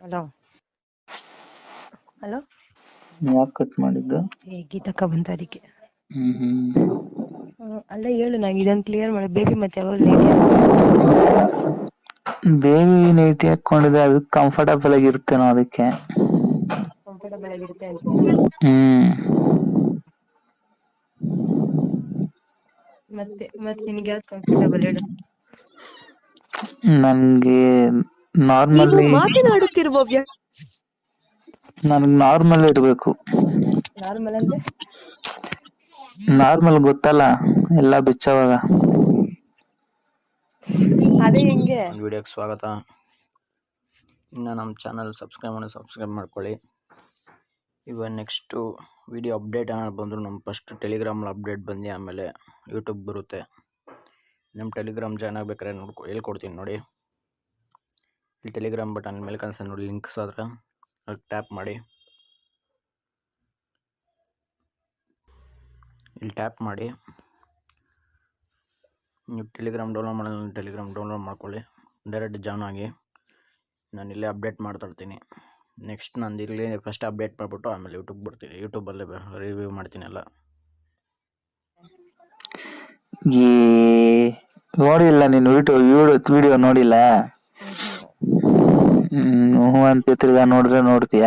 Hello hello ಯಾಕೆ cut ಮಾಡಿದ್ದು? ಗೀತಕ್ಕ ಬಂತ ಅದಕ್ಕೆ. ಹ್ಮ್ ಅಲ್ಲ ಹೇಳು, ನಂಗೆ ಇದೊಂದು ಕ್ಲಿಯರ್ ಮಾಡಿ. ಬೇಬಿ ಮತ್ತೆ ಯಾವಾಗ ನೈಟಿ ಬೇಬಿ ನೈಟಿ ಹಾಕೊಂಡಿದ್ರೆ ಅದು ಕಂಫರ್ಟಬಲ್ ಆಗಿರುತ್ತೇನೋ ಅದಕ್ಕೆ. ಕಂಫರ್ಟಬಲ್ ಆಗಿರುತ್ತೆ ಅಂತ. ಮತ್ತೆ ಮತ್ತೆ ನಿನ್ಗೆ ಯಾವ್ದು ಕಂಫರ್ಟಬಲ್ ಹೇಳು? ನನ್ಗೆ ನೀವು ನಾರ್ಮಲಿ ಮಾತನಾಡುತ್ತಿರುವ ನನ್ಗೆ ನಾರ್ಮಲ್ ಇರ್ಬೇಕು. ನಾರ್ಮಲ್ ಅಂದ್ರೆ ನಾರ್ಮಲ್ ಗೊತ್ತಲ್ಲ, ಎಲ್ಲ ಬಿಚ್ಚವಾಗ. ಅದೇ ಹೆಂಗೆ? ಒಂದು ವಿಡಿಯೋಗೆ ಸ್ವಾಗತ. ಇನ್ನು ನಮ್ಮ ಚಾನಲ್ ಸಬ್ಸ್ಕ್ರೈಬ್ ಮಾಡ್ಕೊಳ್ಳಿ. ಇವಾಗ ನೆಕ್ಸ್ಟು ವಿಡಿಯೋ ಅಪ್ಡೇಟ್ ಏನಾದ್ರು ಬಂದರೂ ನಮ್ಮ ಫಸ್ಟ್ ಟೆಲಿಗ್ರಾಮಲ್ಲಿ ಅಪ್ಡೇಟ್ ಬಂದು ಆಮೇಲೆ ಯೂಟ್ಯೂಬ್ ಬರುತ್ತೆ. ನಮ್ಮ ಟೆಲಿಗ್ರಾಮ್ ಜಾಯ್ನ್ ಆಗ್ಬೇಕಾದ್ರೆ ಹೇಳ್ಕೊಡ್ತೀನಿ ನೋಡಿ. ಇಲ್ಲಿ ಟೆಲಿಗ್ರಾಮ್ ಬಟನ್ ಮೇಲೆ ಕಾಣಿಸ್ತಾ ನೋಡಿ, ಲಿಂಕ್ಸ್ ಆದ್ರೆ ಅದಕ್ಕೆ ಟ್ಯಾಪ್ ಮಾಡಿ. ಇಲ್ಲಿ ಟ್ಯಾಪ್ ಮಾಡಿ ನೀವು ಟೆಲಿಗ್ರಾಮ್ ಡೌನ್ಲೋಡ್ ಮಾಡ್ಕೊಳ್ಳಿ. ಡೈರೆಕ್ಟ್ ಜಾಯ್ನ್ ಆಗಿ ನಾನು ಇಲ್ಲೇ ಅಪ್ಡೇಟ್ ಮಾಡ್ತಾ ಇರ್ತೀನಿ. ನೆಕ್ಸ್ಟ್ ನಂದು ಇಲ್ಲಿ ಫಸ್ಟ್ ಅಪ್ಡೇಟ್ ಮಾಡಿಬಿಟ್ಟು ಆಮೇಲೆ ಯೂಟ್ಯೂಬ್ ಬರ್ತೀನಿ. ಯೂಟ್ಯೂಬಲ್ಲೇ ರಿವ್ಯೂ ಮಾಡ್ತೀನಿ ಎಲ್ಲ. ನೋಡಿಲ್ಲ ನೀನು ವಿಡಿಯೋ ನೋಡಿಲ್ಲ? ಹ್ಞೂ ಅಂತ ತಿರ್ಗಾ ನೋಡಿದ್ರೆ ನೋಡ್ತೀಯ.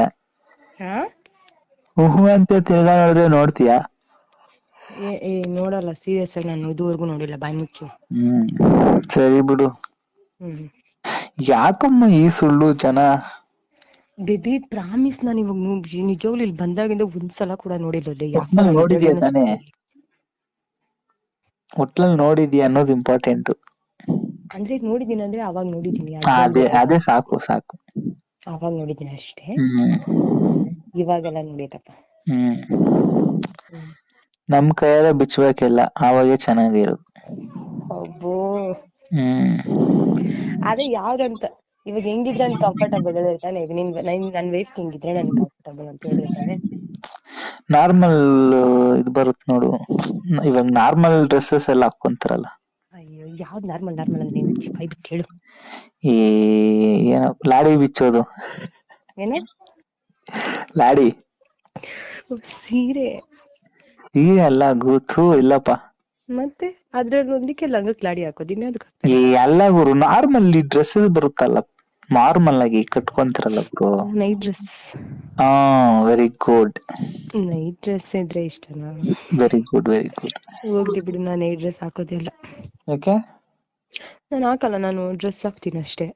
ಅಂತ ತಿರ್ಗಾ ನೋಡಿದ್ರೆ ನೋಡ್ತೀಯ. ನೋಡಲ್ಲ, ಸೀರಿಯಸ್ ಆಗಿ ನಾನು ಇದುವರೆಗೂ ನೋಡಿಲ್ಲ. ಬಾಯ್ ಮುಚ್ಚು. ಸರಿ ಬಿಡು. ಯಾಕಮ್ಮ ಈ ಸುಳ್ಳು ಜನ? ಬೇಬಿ ಪ್ರಾಮಿಸ್, ನಾನು ಇವಾಗ ನಿಜವಾಗ್ಲೂ ಇಲ್ಲಿ ಬಂದಾಗಿಂದ ಒಂದ್ಸಲ ಕೂಡ ನೋಡಿಲ್ಲ. ಒಟ್ನಲ್ಲಿ ನೋಡಿದ್ಯಾ ತಾನೇ? ಒಟ್ನಲ್ಲಿ ನೋಡಿದ್ಯಾ ಅನ್ನೋದು ಇಂಪಾರ್ಟೆಂಟ್. ಅಂದ್ರೆ ನೋಡಿದೀನಿ ಅಂದ್ರೆ ಅವಾಗ ನೋಡಿದೀನಿ. ಅದೇ ಸಾಕು. ಅವಾಗ ನೋಡಿದೀನಿ ಅಷ್ಟೇ, ಇವಾಗೆಲ್ಲ ನೋಡಿದಪ್ಪ. ನಮ್ ಕೈಯಾಗ ಬಿಚ್ಚಬೇಕಿಲ್ಲ, ಅವಾಗೆ ಚೆನ್ನಾಗಿರೋದು. ಅಬ್ಬೋ. ಅದೇ ಯಾವ್ದಂತ ಇವಾಗ ಹೆಂಗಿದ್ರೆ ನನ್ ಕಂಫರ್ಟಬಲ್ ತಾನೆ. ನನ್ ವೈಫ್ ಹೆಂಗಿದ್ರೆ ನನ್ ಕಂಫರ್ಟಬಲ್ ಅಂತ ಹೇಳಿದ್ರೆ ತಾನೆ. ನಾರ್ಮಲ್ ಇದು ಬರುತ್ತೆ ನೋಡು, ಇವಾಗ ನಾರ್ಮಲ್ ಡ್ರೆಸ್ಸಸ್ ಎಲ್ಲ ಹಾಕೊಂತಾರಲ್ಲ. ಅಯ್ಯೋ, ಯಾವ್ದು ನಾರ್ಮಲ್ ಅಂದ್ರೆ ನೀನ್ ಬಾಯ್ ಬಿಟ್ಟು ಹೇಳು. ಏನೋ ಲಾಡಿ ಬಿಚ್ಚೋದು. ಏನ ಲಾಡಿ? ಸೀರೆ ಅಲ್ಲ, ಗೊತ್ತು ಇಲ್ಲಪ್ಪ. ಮತ್ತೆ ಅದ್ರಲ್ಲಿ ಒಂದಕ್ಕೆ ಲಂಗಕ್ಕೆ ಲಾಡಿ ಹಾಕೋದಿನ? ಎಲ್ಲ ಗುರು ನಾರ್ಮಲ್ ಡ್ರೆಸ್ಸಸ್ ಬರುತ್ತಲ್ಲ, ನಾರ್ಮಲ್ ಆಗಿ ಕಟ್ಕೊಂತಾರಲ್ಲ ಗುರು. Night dress. Very good. Night dress ಇದ್ರೆ ಇಷ್ಟನಾ? Very good. ಹೋಗ್ಲಿ ಬಿಡು, ನಾನು ನೈಟ್ ಡ್ರೆಸ್ ಹಾಕೋದಿಲ್ಲ. ಯಾಕೆ? ನಾನು ಹಾಕಲ್ಲ, ನಾನು ಡ್ರೆಸ್ ಹಾಕ್ತೀನಿ ಅಷ್ಟೇ.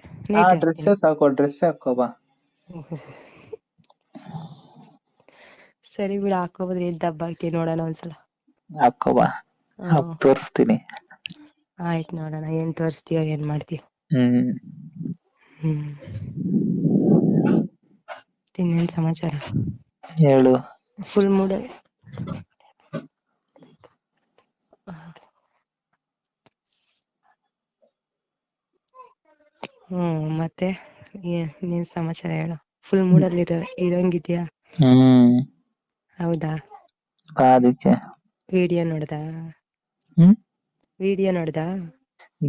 ಡ್ರೆಸ್ ಹಾಕೋ ಬಾ. ಸರಿ ಬಿಡು, ಹಾಕೋಬೋದ್ರೆ ಎಲ್ಲಿ ದಬ್ಬ ಆಗ್ತೀನಿ ನೋಡೋಣ ಒಂದ್ಸಲ. ಹಾಕೋ ಬಾ, ತೋರಿಸ್ತೀನಿ. ಆಯ್ತು, ನೋಡೋಣ ಏನ್ ತೋರಿಸ್ತೀಯೋ ಏನ್ ಮಾಡ್ತೀಯೋ. ಇನ್ನೇನ್ ಸಮಾಚಾರ ಹೇಳು. Full mood. ಮತ್ತೆ ನೀನ್ ಸಮಾಚಾರ ಹೇಳು. ಫುಲ್ ಮೂಡಲ್ಲಿ ಇರೋಂಗಿದ್ಯಾ? ಹೌದಾ? ಅದಕ್ಕೆ ವಿಡಿಯೋ ನೋಡ್ದ?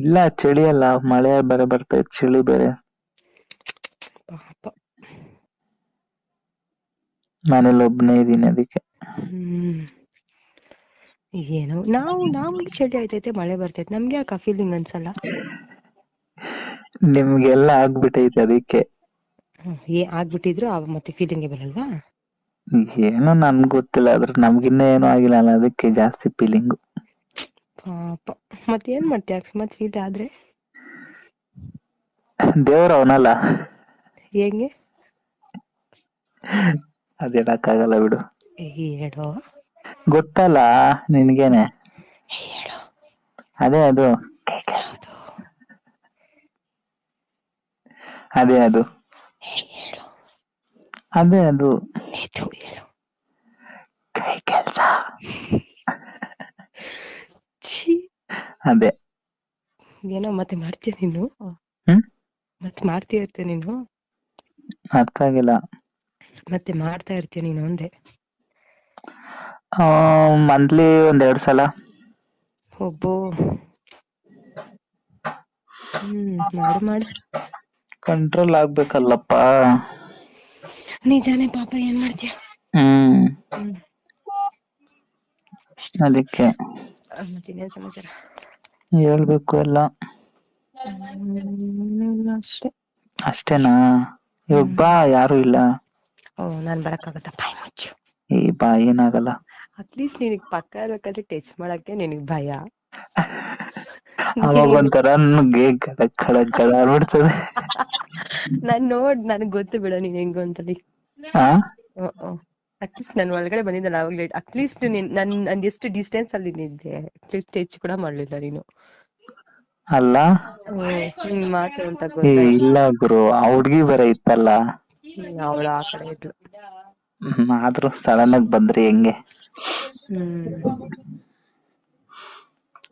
ಇಲ್ಲ, ಚಳಿ ಅಲ್ಲ, ಮಳೆ ಬೇರೆ ಬರ್ತೈತೆ, ಚಳಿ ಬೇರೆ. ಪಾಪ. ಮನೇಲಿ ಒಬ್ಬನೇ ಇದೀನಿ ಅದಕ್ಕೆ. ಏನೋ ನಾವು ಚಳಿ ಆಯ್ತೈತೆ, ಮಳೆ ಬರ್ತೈತೆ, ನಮ್ಗೆ ಯಾಕೆ ಆ ಫೀಲಿಂಗ್ ಅನ್ಸಲ್ಲ? ನಿಮ್ಗೆಲ್ಲ ಆಗ್ಬಿಟ್ಟೈತೆ ಅದಕ್ಕೆ. ಆಗ್ಬಿಟ್ಟಿದ್ರು ಮತ್ತೆ ಫೀಲಿಂಗ್ ಬರಲ್ವಾ? ಏನೋ ನನ್ಗೆ ಗೊತ್ತಿಲ್ಲ, ಆದ್ರೆ ನಮ್ಗಿನ್ನ ಏನೋ ಆಗಿಲ್ಲ ಅಲ್ಲ, ಅದಕ್ಕೆ ಜಾಸ್ತಿ ಫೀಲಿಂಗು. ಪಾಪ. ಮತ್ತೆ ಏನ್ ಮಾಡ್ತೀಯ ಅಕಸ್ಮಾತ್ ಫೀಲ್ ಆದ್ರೆ? ದೇವ್ರ ಅವನಲ್ಲ, ಹೆಂಗೆ? ಅದೇಳಕ್ಕಾಗಲ್ಲ ಬಿಡು. ಹೇಳೋ. ಗೊತ್ತಲ್ಲ ನಿನ್ಗೇನೆ. ಅದೇ ಅದು ಕೈ ಕೆಲ್ಸ. ಅದೇ ಏನೋ ಮತ್ತೆ ಮಾಡ್ತೀಯ ನೀನು? ಮತ್ತೆ ಮಾಡ್ತೀಯ ಇರ್ತೀಯ ನೀನು? ಅರ್ಥ ಆಗಿಲ್ಲ. ಮತ್ತೆ ಮಾಡ್ತಾ ಇರ್ತೀಯ ನೀನು ಅಂದೆ. ಮಂತ್ಲಿ 1-2 ಸಲ. ಒಬ್ಬೋ. ಮಾಡು. ಕಂಟ್ರೋಲ್ ಆಗ್ಬೇಕಲ್ಲಪ್ಪ. ನಿಜಾನೇ ಪಾಪ, ಏನ್ ಮಾಡ್ತೀಯ. ಹ್ಮ್ ಹ್ಮ್. ಅದಕ್ಕೆ ಮತ್ತಿನ್ನೇನ್ ಸಮಾಚಾರ. ಹೇಳ್ಬೇಕು ಎಲ್ಲ. ಅಷ್ಟೇ. ಅಷ್ಟೇನಾ? ಇವಾಗ ಬಾ, ಯಾರು ಇಲ್ಲ. ನಾನ್ ಬರಕ್ಕಾಗತ್ತ? ಬಾಯ್ ಮುಚ್ಚು. ಈ ಬಾ, ಏನಾಗಲ್ಲ. ಅಟ್ಲೀಸ್ಟ್ ನಿನಗ್ ಪಕ್ಕ ಇರ್ಬೇಕಾದ್ರೆ ಟಚ್ ಮಾಡಕ್ಕೆ ನಿನಗ್ ಭಯ. ಅವಾಗ ಒಂಥರ ಗಡ ಆಗ್ಬಿಡ್ತದೆ. ನನಗ್ ಗೊತ್ತು ಬಿಡ ನೀನ್ ಹೆಂಗು ಅಂತಲಿ. ಅಟ್ಲೀಸ್ಟ್ ನನ್ ಒಳಗಡೆ ಬಂದಿದ್ದಲ್ಲ ಅವಾಗ್ಲೇ. ಅಟ್ಲೀಸ್ಟ್ ನನ್ ಎಷ್ಟು ಡಿಸ್ಟೆನ್ಸ್ ಅಲ್ಲಿ ನಿದ್ದೆ, ಅಟ್ಲೀಸ್ಟ್ ಟಚ್ ಕೂಡ ಮಾಡ್ಲಿಲ್ಲ ನೀನು. ಅಲ್ಲ ನಿನ್ ಮಾತು ಅಂತ ಏ ಗೊತ್ತಾಯ್ತು. ಇಲ್ಲ ಗುರು, ಆ ಹುಡ್ಗಿ ಬೇರೆ ಇತ್ತಲ್ಲ. ಅವಳು ಆ ಕಡೆ ಇದ್ಲು. ಆದ್ರೂ ಸಡನ್ ಆಗಿ ಬಂದ್ರಿ ಹೆಂಗೆ?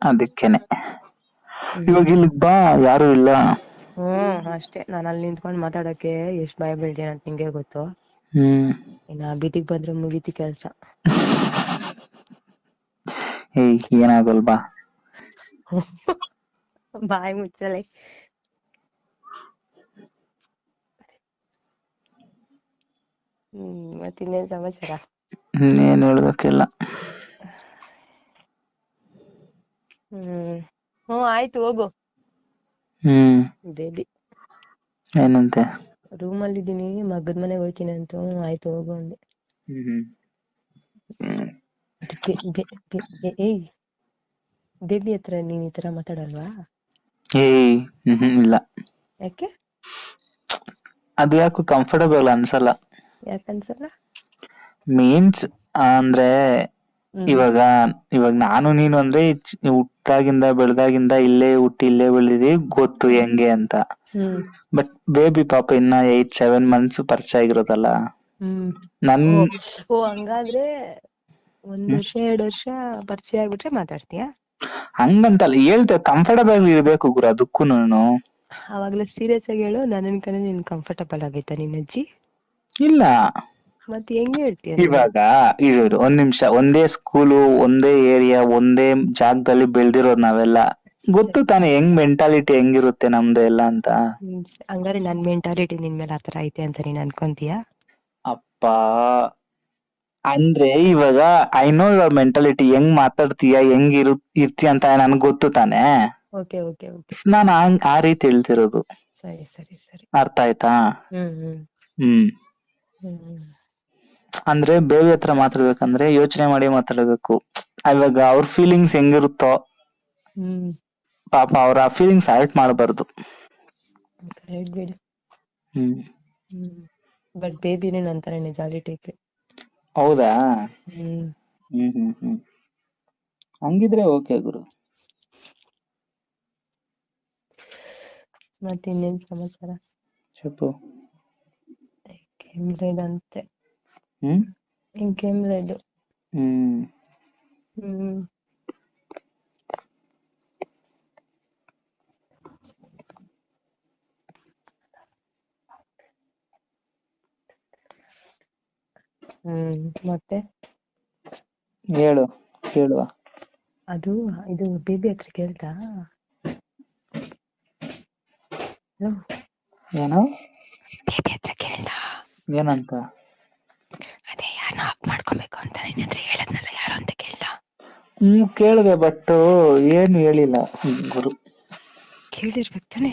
ಅದಕ್ಕೇನೆ. ಇವಾಗ ಇಲ್ಲಿಗ್ ಬಾ, ಯಾರು ಇಲ್ಲ. ಅಷ್ಟೇ. ನಾನು ಅಲ್ಲಿ ನಿಂತ್ಕೊಂಡ್ ಮಾತಾಡಕ್ಕೆ ಎಷ್ಟ್ ಭಯ ಬೀಳ್ತೀನಿ ಅಂತ ನಿಂಗೆ ಗೊತ್ತು. ಇನ್ನ ಬೀದಿಗ್ ಬಂದ್ರೆ ಮುಗೀತಿ ಕೆಲ್ಸ. ಏನಾಗಲ್ ಬಾ. ಬಾಯ್ ಮುಚ್ಚಲೆ. ಮತ್ತಿನ್ನೇನ್ ಸಮಾಚಾರ. ಏನ್ ಹೇಳ್ಬೇಕಿಲ್ಲ. ಆಯ್ತು ಹೋಗು. ಬೇಬಿ ಏನಂತೆ? ರೂಮ್ ಅಲ್ಲಿ ಇದೀನಿ, ಮಗದ್ ಮನೆಗೆ ಹೋಗ್ತೀನಿ ಅಂತ. ಆಯ್ತು ಹೋಗು ಅಂದೆ. ಏಯ್, ಬೇಬಿ ಹತ್ರ ನೀನ್ ಈ ತರ ಮಾತಾಡಲ್ವಾ? ಇಲ್ಲ. ಯಾಕೆ? ಅದು ಯಾಕೋ ಕಂಫರ್ಟಬಲ್ ಅನ್ಸಲ್ಲ. ಯಾಕನ್ಸಲ್ಲ? ಮೀನ್ಸ್ ಅಂದ್ರೆ ಇವಾಗ ನಾನು ನೀನು ಅಂದ್ರೆ ಹುಟ್ಟಾಗಿಂದ ಬೆಳ್ದಾಗಿಂದ ಇಲ್ಲೇ ಹುಟ್ಟಿ ಇಲ್ಲೇ ಬೆಳೆದಿದೀವಿ, ಗೊತ್ತು ಹೆಂಗೆ ಅಂತ. ಬಟ್ ಬೇಬಿ ಪಾಪ ಇನ್ನ 8-7 months ಪರಿಚಯ ಆಗಿರೋದಲ್ಲ. ಹಂಗಾದ್ರೆ 1 ವರ್ಷ 2 ವರ್ಷ ಪರಿಚಯ ಆಗ್ಬಿಟ್ರೆ ಮಾತಾಡ್ತೀಯಾ? ಹಂಗಂತಲ್ಲ ಹೇಳ್ತೆ, ಕಂಫರ್ಟಬಲ್ ಇರ್ಬೇಕು ಗುರು ಅದಕ್ಕೂನು. ಅವಾಗ್ಲೇ ಸೀರಿಯಸ್ ಆಗಿ ಹೇಳು. ನನ್ನ ಕಡೆ ನೀನ್ ಕಂಫರ್ಟಬಲ್ ಆಗೈತಾ ನಿನ್ನ ಅಜ್ಜಿ? ಇಲ್ಲ. ಮತ್ತೆ ಹೆಂಗ್ ಹೇಳ್ತೀಯ? ಇವಾಗ ಒಂದ್ ನಿಮಿಷ, ಒಂದೇ ಸ್ಕೂಲು, ಒಂದೇ ಏರಿಯಾ, ಒಂದೇ ಜಾಗದಲ್ಲಿ ಬೆಳ್ದಿರೋದ್ ನಾವೆಲ್ಲ. ಗೊತ್ತು ತಾನೆ ಹೆಂಗ್ ಮೆಂಟಾಲಿಟಿ ಹೆಂಗಿರುತ್ತೆ ನಮ್ದು ಎಲ್ಲ ಅಂತ. ಹಂಗಾರೆ ನನ್ ಮೆಂಟಾಲಿಟಿ ನಿನ್ ಮೇಲೆ ಆತರ ಐತೆ ಅಂತ ನೀನ್ ಅನ್ಕೊಂತೀಯಾ? ಅಪ್ಪ, ಅಂದ್ರೆ ಇವಾಗ ಐ ನೋ ಯುವರ್ ಮೆಂಟಾಲಿಟಿ, ಹೆಂಗ್ ಮಾತಾಡ್ತೀಯ, ಹೆಂಗ್ ಇರ್ತೀಯ ಅಂತ ನನ್ಗೆ ಗೊತ್ತು ತಾನೆ. Okay okay okay. ನಾನು ಆ ರೀತಿ ಹೇಳ್ತಿರೋದು. ಸರಿ ಸರಿ ಸರಿ. ಅರ್ಥ ಆಯ್ತಾ? ಅಂದ್ರೆ ಬೇಬಿ ಹತ್ರ ಮಾತಾಡ್ಬೇಕಂದ್ರೆ ಯೋಚನೆ ಮಾಡಿ ಮಾತಾಡ್ಬೇಕು. ಇವಾಗ ಅವ್ರ ಫೀಲಿಂಗ್ಸ್ ಹೆಂಗಿರುತ್ತೋ ಪಾಪ ಅವ್ರ ಆ ಫೀಲಿಂಗ್ಸ್ ಹರ್ಟ್ ಮಾಡಬಾರ್ದು. ಬಟ್ ಬೇಬಿನೇ ನಂತರ ನಿಜಾಲಿಟಿ. ಹೌದಾ? ಹಂಗಿದ್ರೆ ಓಕೆ ಗುರು. ಮತ್ತೆ ಇನ್ನೇನ್ ಸಮಾಚಾರ? చెప్పు. ఇంకేం లేదంతే. ఇంకేం లేదు. ಮತ್ತೆ ಹೇಳು, ಕೇಳುವ. ಅದು ಇದು ಬೇಬಿ ಹತ್ರ ಕೇಳ್ತಾ? ಏನು? ಬೇಬಿ ಹತ್ರ ಕೇಳ್ದ? ಏನಂತ? ಅದೇ ಯಾರನ್ನ ಹಾಕ್ ಮಾಡ್ಕೊಬೇಕು ಅಂತ ನಿನ್ನ ಹತ್ರ ಹೇಳದ್ನಲ್ಲ, ಯಾರು ಅಂತ ಕೇಳ್ದ? ಕೇಳಿದೆ, ಬಟ್ ಏನು ಹೇಳಿಲ್ಲ ಗುರು. ಕೇಳಿರ್ಬೇಕು ತಾನೆ?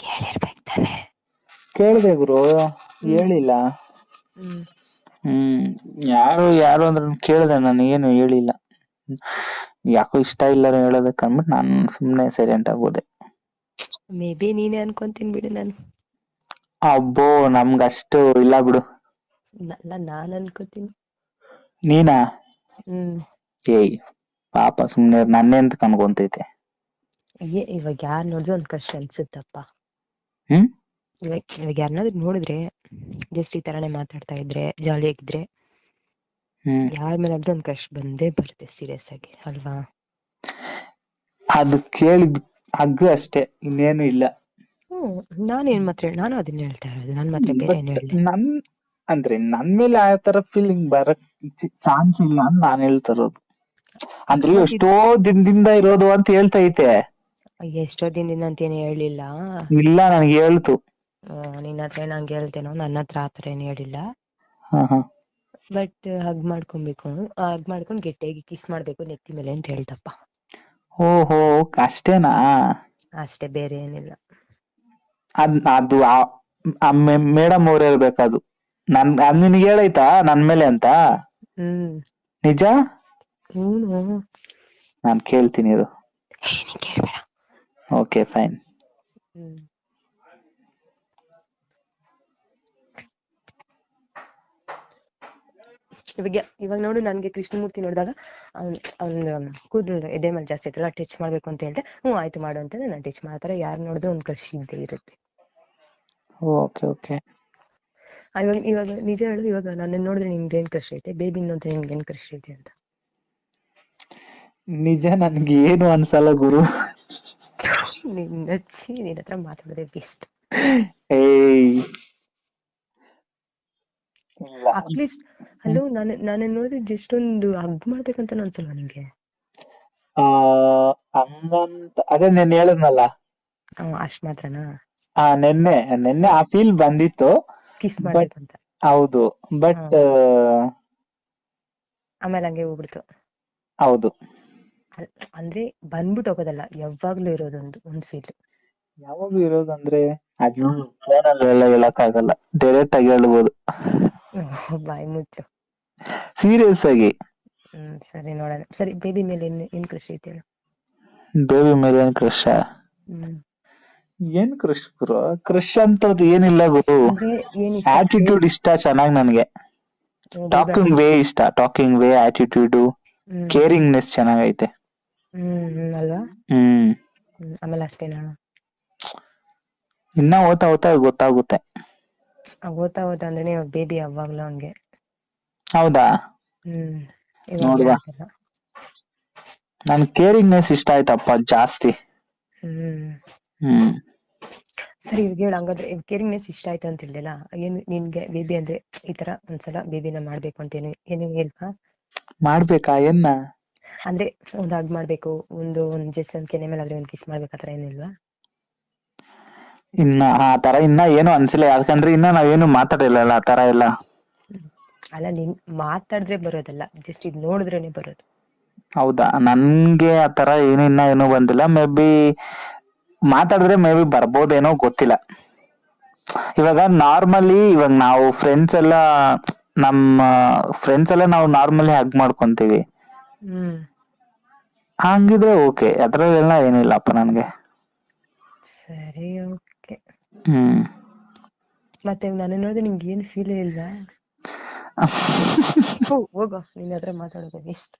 ಕೇಳಿರ್ಬೇಕು ತಾನೆ? ಕೇಳಿದೆ ಗುರು, ಹೇಳಿಲ್ಲ. ಯಾರು ಅಂದ್ರೆ ಕೇಳಿದೆ, ನಾನು ಏನು ಹೇಳಿಲ್ಲ. ಯಾಕೋ ಇಷ್ಟ ಇಲ್ಲ ಹೇಳೋದಕ್ಕೆ ಅಂದ್ಬಿಟ್ಟು ನಾನು ಸುಮ್ನೆ ಸೈಲೆಂಟ್ ಆಗೋದೆ. ಮೇ ಬಿ ನೀನೇ ಅನ್ಕೊಂತೀನಿ ಬಿಡು. ನಾನು ಅಬ್ಬೋ, ನಮ್ಗಷ್ಟು ಇಲ್ಲ ಬಿಡು. ನಾನ್ ಅನ್ಕೋತೀನಿ. ನೀನಾ? ಏಯ್ ಪಾಪ ಸುಮ್ನೆ, ನನ್ನೇ ಅಂತ ಕನ್ಕೊಂತೈತೆ. ಇವಾಗ ಯಾರು ನೋಡಿದ್ರು ಒಂದ್ ಕಷ್ಟ ಅನ್ಸುತ್ತಪ್ಪ. ಇವಾಗ ಯಾರನ್ನಾದ್ರು ನೋಡಿದ್ರೆ ಜಸ್ಟ್ ಈ ತರಾನೇ ಮಾತಾಡ್ತಾ ಇದ್ರೆ, ಜಾಲಿ ಆಗಿದ್ರೆ, ಯಾರ ಮೇಲಾದ್ರೂ ಒಂದ್ ಕಷ್ಟ ಬಂದೇ ಬರುತ್ತೆ ಸೀರಿಯಸ್ ಆಗಿ, ಅಲ್ವಾ? ಅದು ಕೇಳಿದ್ ಹಗ್ಗು ಅಷ್ಟೇ, ಇನ್ನೇನು ಇಲ್ಲ. ನಾನೇನ್ ಮಾತ್ರ, ನಾನು ಅದನ್ನ ಹೇಳ್ತಾ ಇರೋದು. ನನ್ ಮಾತ್ರ ಬೇರೆ ಏನ್ ಹೇಳಿ. ಅಂದ್ರೆ ನನ್ ಮೇಲೆ ಆ ತರ ಫೀಲಿಂಗ್ ಬರಕ್ ಚಾನ್ಸ್ ಇಲ್ಲ ಅಂತ ನಾನ್ ಹೇಳ್ತಾ ಇರೋದು. ಅಂದ್ರೆ ಎಷ್ಟೋ ದಿನದಿಂದ ಇರೋದು ಅಂತ ಹೇಳ್ತಾ ಐತೆ. ಎಷ್ಟೋ ದಿನದಿಂದ ಅಂತೇನು ಹೇಳಿಲ್ಲ. ಇಲ್ಲ ನನಗೆ ಹೇಳ್ತು. ನಿನ್ನ ಹತ್ರ ನಂಗೆ ಹೇಳ್ತೇನೋ, ನನ್ನ ಹತ್ರ ಆತರ ಏನು ಹೇಳಿಲ್ಲ. ಹಾ ಹಾ ಬಟ್ ಹಗ್ ಮಾಡ್ಕೊಬೇಕು, ಹಗ್ ಮಾಡ್ಕೊಂಡ್ ಗಟ್ಟಿಯಾಗಿ ಕಿಸ್ ಮಾಡ್ಬೇಕು ನೆತ್ತಿ ಮೇಲೆ ಅಂತ ಹೇಳ್ತಪ್ಪ. ಓಹೋ ಅಷ್ಟೇನಾ? ಅಷ್ಟೇ, ಬೇರೆ ಏನಿಲ್ಲ. ಅದು ಮೇಡಮ್ ಅವ್ರು ಹೇಳ್ಬೇಕದು. ನಿನಗೆ ಹೇಳೈತಾ ನನ್ ಮೇಲೆ ಅಂತ? ನಿಜ? ನಾನ್ ಕೇಳ್ತೀನಿ ಇದು. ಕೇಳ್ಬೇಡ. Okay fine. ಇವಾಗ ನೋಡು, ನನ್ಗೆ ಕೃಷ್ಣಮೂರ್ತಿ ನೋಡಿದಾಗ ಅವ್ನ ಕೂದಲು ಎದೆ ಮೇಲೆ ಜಾಸ್ತಿ ಇರ್ತಲ್ಲ, ಟಚ್ ಮಾಡ್ಬೇಕು ಅಂತ ಹೇಳಿದೆ. ಆಯ್ತು ಮಾಡು ಅಂತ ನಾನು ಟಚ್ ಮಾಡ್ತಾರೆ. ಯಾರು ನೋಡಿದ್ರು ಒಂದ್ ಕ್ರಶ್ ಇದ್ದೇ ಇರುತ್ತೆ. Okay okay. ಇವಾಗ ನಿಜ ಹೇಳು, ಇವಾಗ ನನ್ನ ನೋಡಿದ್ರೆ ನಿಮ್ಗೆ ಏನ್ ಕ್ರಶ್ ಐತೆ, ಬೇಬಿ ನೋಡಿದ್ರೆ ನಿಮ್ಗೆ ಏನ್ ಕ್ರಶ್ ಐತೆ ಅಂತ? ನಿಜ ನನ್ಗೆ ಏನು ಅನ್ಸಲ್ಲ ಗುರು. ನಿನ್ನ ಹತ್ರ ಮಾತಾಡೋದೇ ಬೆಸ್ಟ್. ಅಟ್ಲೀಸ್ಟ್ ಹಲೋ, ನಾನು ನೋಡಿದ್ರೆ ಜಸ್ಟ್ ಒಂದು ಹಗ್ ಮಾಡ್ಬೇಕಂತ ಅನ್ಸಲ್ವಾ ನಿಮ್ಗೆ? ಹಂಗಂತ ಅದೇ ನೆನ್ನೆ ಹೇಳದ್ನಲ್ಲ, ಅಷ್ಟ್ ಮಾತ್ರನಾ? ನೆನ್ನೆ ಆ ಫೀಲ್ ಬಂದಿತ್ತು, ಕಿಸ್ ಮಾಡ್ಬೇಕಂತ. ಹೌದು, ಬಟ್ ಆಮೇಲೆ ಹಂಗೆ ಹೋಗ್ಬಿಡ್ತು. ಹೌದು, ಅಂದ್ರೆ ಬಂದ್ಬಿಟ್ಟು ಹೋಗೋದಲ್ಲ, ಯಾವಾಗ್ಲೂ ಇರೋದೊಂದು ಫೀಲ್. ಯಾವಾಗ್ಲೂ ಇರೋದಂದ್ರೆ ಅದು ಫೋನಲ್ಲೆಲ್ಲ ಹೇಳಕ್ಕಾಗಲ್ಲ, ಡೈರೆಕ್ಟ್ ಆಗಿ ಹೇಳ್ಬೋದು. ಬಾಯ್ ಮುಚ್ಚು. ಸೀರಿಯಸ್ ಆಗಿ. ಸರಿ ನೋಡೋಣ. ಸರಿ, ಬೇಬಿ ಮೇಲೆ ಏನ್ ಕ್ರಶ್ ಐತೆ ಹೇಳು? ಬೇಬಿ ಮೇಲೆ ಏನ್ ಕ್ರಶ್? ಏನ್ ಕ್ರಶ್ ಗುರು? ಕ್ರಶ್ ಅಂತದ್ದು ಏನಿಲ್ಲ ಗುರು. ಆಟಿಟ್ಯೂಡ್ ಇಷ್ಟ ಚೆನ್ನಾಗ್ ನನ್ಗೆ. ಟಾಕಿಂಗ್ ವೇ ಇಷ್ಟ, ಟಾಕಿಂಗ್ ವೇ, ಆಟಿಟ್ಯೂಡ್, ಕೇರಿಂಗ್ನೆಸ್ ಚೆನ್ನಾಗೈತೆ. ಅಲ್ವಾ? ಆಮೇಲೆ ಅಷ್ಟೇನಾ? ಇನ್ನ ಓದ್ತಾ ಓದ್ತಾ ಗೊತ್ತಾಗುತ್ತೆ. ಓದ್ತಾ ಅಂದ್ರೆ ಇವಾಗ ಬೇಬಿ ಯಾವಾಗ್ಲೂ ಹಂಗೆ. ಹೌದಾ? ನೋಡುವ. ನನ್ ಕೇರಿಂಗ್ನೆಸ್ ಇಷ್ಟ ಆಯ್ತಪ್ಪ ಜಾಸ್ತಿ. ಸರಿ, ಇವಾಗ ಹೇಳು ಹಂಗಾದ್ರೆ, ಕೇರಿಂಗ್ನೆಸ್ ಇಷ್ಟ ಆಯ್ತು ಅಂತ ಹೇಳಿದಲ್ಲ, ಏನು ನಿನ್ಗೆ ಬೇಬಿ ಅಂದ್ರೆ ಈ ತರ ಒಂದ್ಸಲ ಬೇಬಿನ ಮಾಡ್ಬೇಕು ಅಂತ ಏನು ಹೇಳ್ವಾ? ಮಾಡ್ಬೇಕಾ? ಏನ್ನ ಅಂದ್ರೆ ಒಂದ್ ಹಗ್ ಮಾಡ್ಬೇಕು, ಒಂದು ಜಸ್ಟ್ ಒಂದ್ ಕೆನೆ ಮೇಲೆ ಆದ್ರೆ ಒಂದ್ ಕಿಸ್ ಮಾಡ್ಬೇಕು, ಆತರ ಏನಿಲ್ವಾ? ಇನ್ನ ಆ ತರ ಇನ್ನ ಏನು ಅನ್ಸಿಲ್ಲ, ಯಾಕಂದ್ರೆ ಇನ್ನ ನಾವೇನು ಮಾತಾಡಿಲ್ಲ ಆ ತರ ಎಲ್ಲ. ಅಲ್ಲ, ನೀನ್ ಮಾತಾಡಿದ್ರೆ ಬರೋದಲ್ಲ, ಜಸ್ಟ್ ಇದ್ ನೋಡಿದ್ರೇನೆ ಬರೋದು. ಹೌದಾ? ನನ್ಗೆ ಆತರ ಏನು ಬಂದಿಲ್ಲ. ಮೇ ಬಿ ಮಾತಾಡಿದ್ರೆ ಮೇ ಬಿ ಬರ್ಬೋದೇನೋ, ಗೊತ್ತಿಲ್ಲ. ಇವಾಗ ನಾರ್ಮಲಿ ಇವಾಗ ನಾವು ಫ್ರೆಂಡ್ಸ್ ಎಲ್ಲ, ನಮ್ಮ ಫ್ರೆಂಡ್ಸ್ ಎಲ್ಲ ನಾವು ನಾರ್ಮಲಿ ಹಗ್ ಮಾಡ್ಕೊಂತೀವಿ, ಹಂಗಿದ್ರೆ ಓಕೆ, ಅದ್ರಲ್ಲೆಲ್ಲ ಏನಿಲ್ಲಪ್ಪ ನನ್ಗೆ. ಸರಿ, ಓಕೆ. ಮತ್ತೆ ನಾನು ನೋಡಿದ್ರೆ ನಿಮ್ಗೆ ಏನು ಫೀಲ್ ಇಲ್ವಾ? ಹೋಗೋ, ನಿನ್ನ ಹತ್ರ ಮಾತಾಡೋದು ಇಷ್ಟ.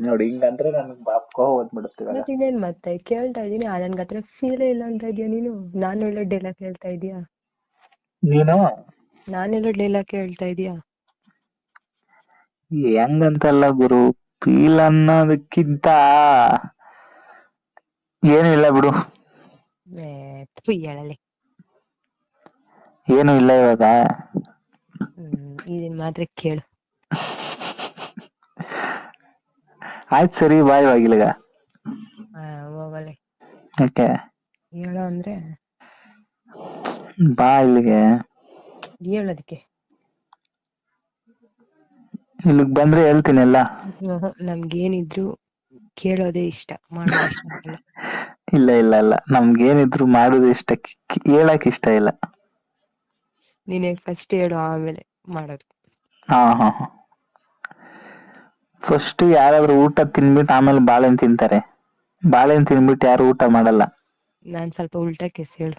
ನೋಡಿ, ಹಿಂಗಂದ್ರೆ ನನ್ಗೆ ಬಾಪ್ಕೋ ಓದ್ಬಿಡುತ್ತೆ. ಮತ್ತೆ ಇನ್ನೇನ್, ಮತ್ತೆ ಕೇಳ್ತಾ ಇದೀನಿ, ನನ್ಗ ಹತ್ರ ಫೀಲೇ ಇಲ್ಲ ಅಂತ ಇದೀಯ ನೀನು. ನಾನು ಹೇಳೋ ಡೈಲಾಗ್ ಹೇಳ್ತಾ ಇದೀಯಾ ನೀನು? ನಾನು ಹೇಳೋ ಡೈಲಾಗ್ ಹೇಳ್ತಾ ಇದೀಯಾ? ಹೆಂಗಂತಲ್ಲ ಗುರು, ಫೀಲ್ ಅನ್ನೋದಕ್ಕಿಂತ ಏನಿಲ್ಲ ಬಿಡು. ಹೇಳಲಿ, ಏನು ಇಲ್ಲ ಇವಾಗ. ಇದನ್ ಮಾತ್ರ ಕೇಳು. ಆಯ್ತು ಸರಿ, ಬಾಯ್ ಇವಾಗಿಲ್ಗ. ಹೋಗಲಿ. ಯಾಕೆ ಹೇಳೋ ಅಂದ್ರೆ? ಬಾ ಇಲ್ಲಿಗೆ. ಹೇಳೋದಕ್ಕೆ ಇಲ್ಲಿಗ್ ಬಂದ್ರೆ ಹೇಳ್ತೀನಿ ಎಲ್ಲ. ನಮ್ಗೇನಿದ್ರು ಕೇಳೋದೇ ಇಷ್ಟ, ಮಾಡೋದೇ ಇಷ್ಟ ಇಲ್ಲ. ಇಲ್ಲ ಇಲ್ಲ ಇಲ್ಲ, ನಮ್ಗೇನಿದ್ರು ಮಾಡೋದು ಇಷ್ಟ, ಹೇಳಕ್ ಇಷ್ಟ ಇಲ್ಲ. ನೀನೇ ಫಸ್ಟ್ ಹೇಳು, ಆಮೇಲೆ ಮಾಡೋದು. ಹಾ ಹಾ ಹಾ. ಫಸ್ಟ್ ಯಾರಾದ್ರೂ ಊಟ ತಿನ್ಬಿಟ್ಟು ಆಮೇಲೆ ಬಾಳೆಹಣ್ಣು ತಿಂತಾರೆ, ಬಾಳೆಹಣ್ಣು ತಿನ್ಬಿಟ್ಟು ಯಾರು ಊಟ ಮಾಡಲ್ಲ. ನಾನ್ ಸ್ವಲ್ಪ ಉಲ್ಟಾ ಕೇಸ್ ಹೇಳು.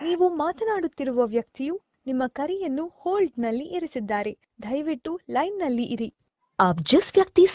ನೀವು ಮಾತನಾಡುತ್ತಿರುವ ವ್ಯಕ್ತಿಯು ನಿಮ್ಮ ಕರೆಯನ್ನು ಹೋಲ್ಡ್ ನಲ್ಲಿ ಇರಿಸಿದ್ದಾರೆ, ದಯವಿಟ್ಟು ಲೈನ್ ನಲ್ಲಿ ಇರಿ. आप जिस व्यक्ति से